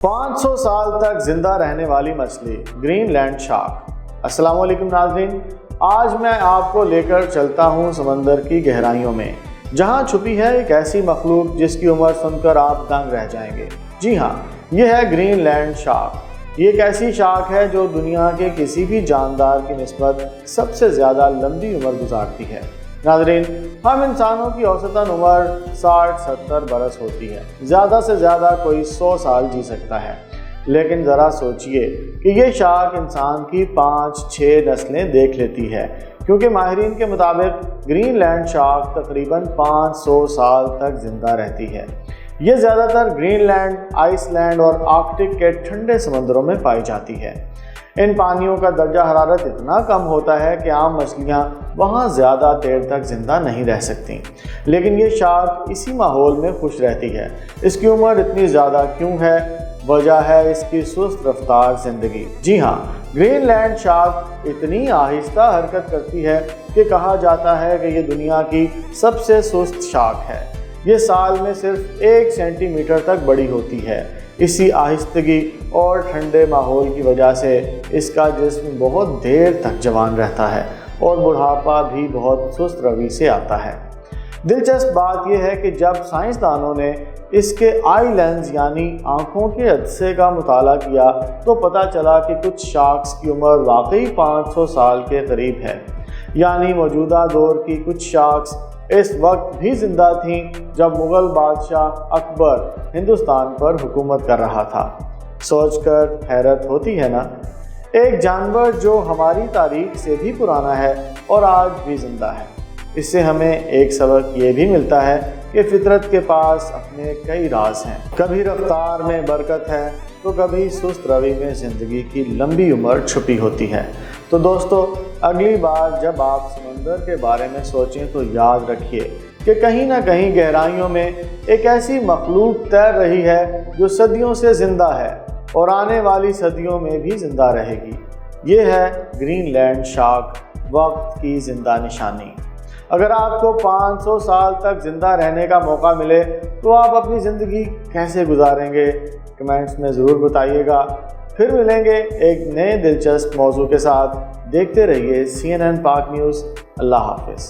500 سال تک زندہ رہنے والی مچھلی گرین لینڈ شارک۔ السلام علیکم ناظرین، آج میں آپ کو لے کر چلتا ہوں سمندر کی گہرائیوں میں، جہاں چھپی ہے ایک ایسی مخلوق جس کی عمر سن کر آپ دنگ رہ جائیں گے۔ جی ہاں، یہ ہے گرین لینڈ شارک۔ یہ ایک ایسی شارک ہے جو دنیا کے کسی بھی جاندار کی نسبت سب سے زیادہ لمبی عمر گزارتی ہے۔ ناظرین، ہم انسانوں کی اوسطاً عمر 60-70 برس ہوتی ہے، زیادہ سے زیادہ کوئی 100 سال جی سکتا ہے، لیکن ذرا سوچئے کہ یہ شارک انسان کی 5-6 نسلیں دیکھ لیتی ہے، کیونکہ ماہرین کے مطابق گرین لینڈ شارک تقریباً 500 سال تک زندہ رہتی ہے۔ یہ زیادہ تر گرین لینڈ، آئس لینڈ اور آرکٹک کے ٹھنڈے سمندروں میں پائی جاتی ہے۔ ان پانیوں کا درجہ حرارت اتنا کم ہوتا ہے کہ عام مچھلیاں وہاں زیادہ دیر تک زندہ نہیں رہ سکتی، لیکن یہ شارک اسی ماحول میں خوش رہتی ہے۔ اس کی عمر اتنی زیادہ کیوں ہے؟ وجہ ہے اس کی سست رفتار زندگی۔ جی ہاں، گرین لینڈ شارک اتنی آہستہ حرکت کرتی ہے کہ کہا جاتا ہے کہ یہ دنیا کی سب سے سست شارک ہے۔ یہ سال میں صرف 1 سینٹی میٹر تک بڑی ہوتی ہے۔ اسی آہستگی اور ٹھنڈے ماحول کی وجہ سے اس کا جسم بہت دیر تک جوان رہتا ہے اور بڑھاپا بھی بہت سست روی سے آتا ہے۔ دلچسپ بات یہ ہے کہ جب سائنسدانوں نے اس کے آئی لینز یعنی آنکھوں کے عدسے کا مطالعہ کیا تو پتہ چلا کہ کچھ شارکس کی عمر واقعی 500 سال کے قریب ہے، یعنی موجودہ دور کی کچھ شارکس اس وقت بھی زندہ تھیں جب مغل بادشاہ اکبر ہندوستان پر حکومت کر رہا تھا۔ سوچ کر حیرت ہوتی ہے نا، ایک جانور جو ہماری تاریخ سے بھی پرانا ہے اور آج بھی زندہ ہے۔ اس سے ہمیں ایک سبق یہ بھی ملتا ہے کہ فطرت کے پاس اپنے کئی راز ہیں، کبھی رفتار میں برکت ہے تو کبھی سست روی میں زندگی کی لمبی عمر چھپی ہوتی ہے۔ تو دوستو، اگلی بار جب آپ سمندر کے بارے میں سوچیں تو یاد رکھیے کہ کہیں نہ کہیں گہرائیوں میں ایک ایسی مخلوق تیر رہی ہے جو صدیوں سے زندہ ہے اور آنے والی صدیوں میں بھی زندہ رہے گی۔ یہ ہے گرین لینڈ شارک، وقت کی زندہ نشانی۔ اگر آپ کو 500 سال تک زندہ رہنے کا موقع ملے تو آپ اپنی زندگی کیسے گزاریں گے؟ کمنٹس میں ضرور بتائیے گا۔ پھر ملیں گے ایک نئے دلچسپ موضوع کے ساتھ۔ دیکھتے رہیے CNN پاک نیوز۔ اللہ حافظ۔